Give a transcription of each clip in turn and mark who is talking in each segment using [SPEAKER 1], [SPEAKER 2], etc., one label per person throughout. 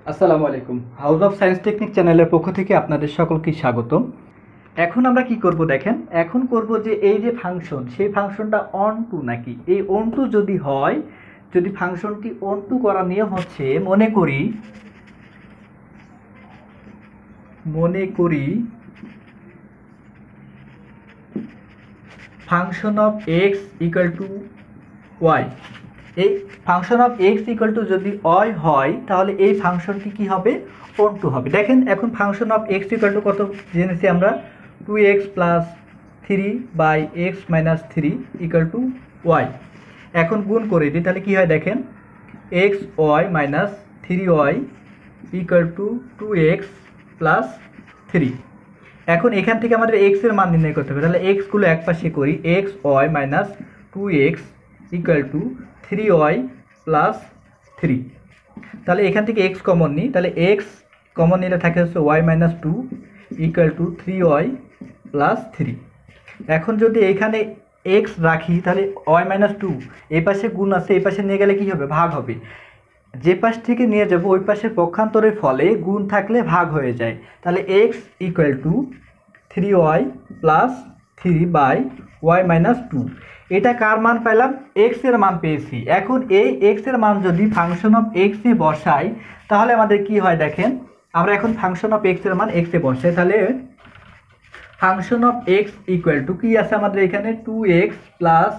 [SPEAKER 1] আসসালামু আলাইকুম। House of science technique চ্যানেলের পক্ষ থেকে আপনাদের সকলকে স্বাগতম। এখন আমরা কি করব দেখেন, এখন করব যে এই যে ফাংশন, সেই ফাংশনটা অন টু নাকি। এই অন টু যদি হয়, যদি ফাংশনটি অন টু করার নিয়ম হচ্ছে, মনে করি function of X equal to Y. এই function of X equal to যদি ওয়াই হয়, তাহলে এই ফাংশনটি কি হবে, অন টু হবে। দেখেন এখন function of X equal two কত জেনেছি আমরা, 2x plus 3/x-3 equal to Y. এখন গুণ করে দিই, তাহলে কি হয় দেখেন, X Y minus 3y equal to 2x plus 3। এখন এখান থেকে আমাদের এক্স এর মান নির্ণয় করতে হবে, তাহলে এক্সগুলো এক পাশে করি, X Y minus 2x equal to 3y plus 3। তাহলে এখান থেকে এক্স কমন নিই, তাহলে এক্স কমন নিলে থাকে হচ্ছে Y minus 2 equal to 3y plus 3। এখন যদি এখানে এক্স রাখি, তাহলে ওয়াই মাইনাস 2 এই পাশে গুণ আছে, এই পাশে নিয়ে গেলে কি হবে, ভাগ হবে। যে পাশ থেকে নিয়ে যাব ওই পাশের পক্ষান্তরের ফলে গুণ থাকলে ভাগ হয়ে যায়। তাহলে x equal to 3y plus 3/y minus 2। এটা কার মান পেলাম, এক্স এর মান পেয়েছি। এখন এই এক্স এর মান যদি ফাংশন অফ এক্স এ বসাই, তাহলে আমাদের কি হয় দেখেন, আমরা এখন ফাংশন অফ এক্স এর মান এক্স এ বসাই, তাহলে function of X equal two কি আছে আমাদের এখানে, 2x প্লাস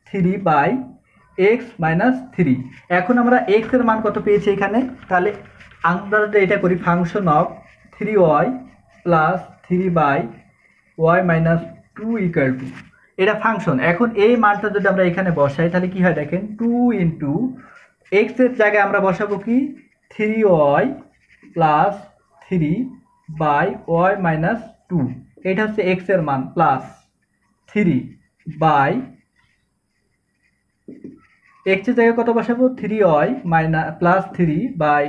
[SPEAKER 1] 3/x-3। এখন আমরা এক্স এর মান কত পেয়েছি এখানে, তাহলে আমরা এটা করি, function of 3y plus 3/y minus 2 equal two, এটা ফাংশন। এখন এই মানটা যদি আমরা এখানে বসাই, তাহলে কি হয় দেখেন, 2 ইন্টু এক্স এর জায়গায় আমরা বসাবো কি, 3y প্লাস 3/y মাইনাস 2, এটা হচ্ছে এক্স এর মান, প্লাস 3 এক্স এর জায়গায় কত বসাবো, 3y minus plus 3/y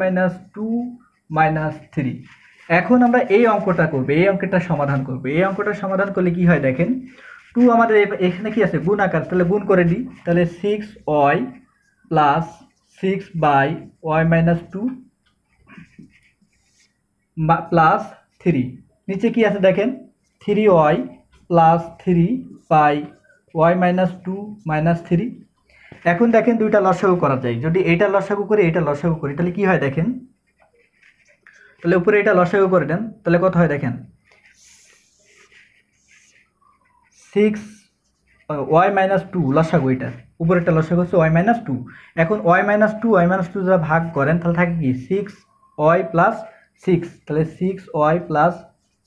[SPEAKER 1] minus 2 minus 3। এখন আমরা এই অঙ্কটা করবো, এই অঙ্কটা সমাধান করবো। এই অঙ্কটা সমাধান করলে কি হয় দেখেন, 2 আমাদের এখানে কি আছে, গুণ আকার, তাহলে গুণ করে দিই, তাহলে 6y plus 6/y minus 2 plus 3। নিচে কি আছে দেখেন, 3y plus 3/y minus 2 minus 3। এখন দেখেন দুইটা লসাগু করা যায়, যদি এইটা লসাগু করি, এইটা লসাগু করি, তাহলে কি হয় দেখেন, তাহলে উপরে এটা লসাগু করে দেন, তাহলে কত হয় দেখেন, 6y মাইনাস 2 লসাগু, এটা উপরে একটা লসাগু হচ্ছে y মাইনাস 2। এখন y মাইনাস 2 যারা ভাগ করেন, তাহলে থাকে কি 6y প্লাস 6, তাহলে 6y প্লাস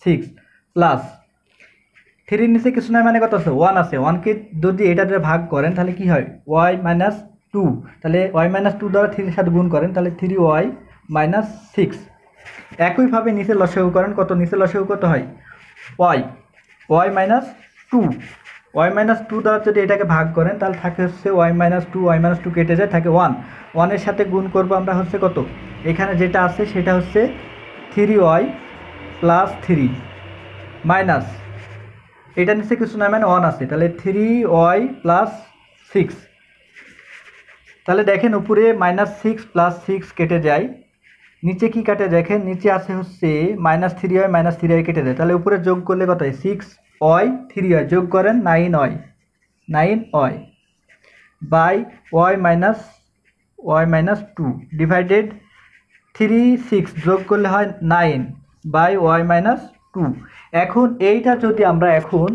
[SPEAKER 1] 6 প্লাস 3 নিচে কিছু নয়, মানে কত আছে, 1 আছে। 1কে যদি এটা দিয়ে ভাগ করেন, তাহলে কি হয়, y মাইনাস 2, তাহলে y মাইনাস 2 দ্বারা 3 এর সাথে গুণ করেন, তাহলে 3y মাইনাস 6। একইভাবে নিচে লসাগু করেন, কত নিচে লসাগু কত হয়, y মাইনাস 2, y মাইনাস 2 দ্বারা যদি এটাকে ভাগ করেন, তাহলে থাকে হচ্ছে y মাইনাস 2 কেটে যায়, থাকে 1। 1 এর সাথে গুণ করবো আমরা হচ্ছে কত, এখানে যেটা আছে সেটা হচ্ছে 3y প্লাস 3 মাইনাস, এটা নিচে কিছু নয়, মানে 1 আছে, তাহলে 3y প্লাস 6। তাহলে দেখেন উপরে মাইনাস 6 প্লাস 6 কেটে যায়, নিচে কি কাটে দেখেন, নিচে আছে হচ্ছে মাইনাস 3y মাইনাস 3y কেটে যায়, তাহলে উপরে যোগ করলে কত হয়, 6y 3y যোগ করেন 9y by y minus 2 divided 3 6 যোগ করলে হয় 9/y মাইনাস 2। এখন এইটা যদি আমরা এখন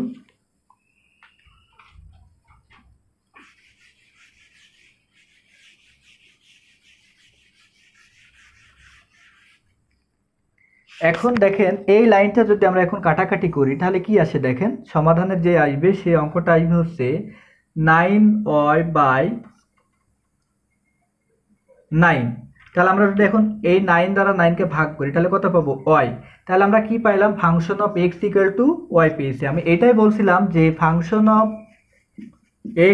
[SPEAKER 1] দেখেন, এই লাইনটা যদি আমরা এখন কাটাকাটি করি, তাহলে কি আসে দেখেন, সমাধানের যে আসবে সেই অঙ্কটা আসবে হচ্ছে 9y বাই 9। তাহলে আমরা যদি এখন এই 9 দ্বারা 9কে ভাগ করি, তাহলে কত পাবো, y। তাহলে আমরা কি পাইলাম, function of x equal to y পেয়েছি। আমি এটাই বলছিলাম যে function of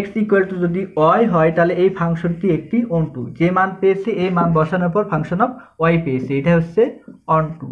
[SPEAKER 1] x equal to যদি y হয়, তাহলে এই ফাংশনটি একটি অনটু, যে মান পেয়েছি এই মান বসানোর পর ফাংশন অফ y পেয়েছি, এটা হচ্ছে অনটু।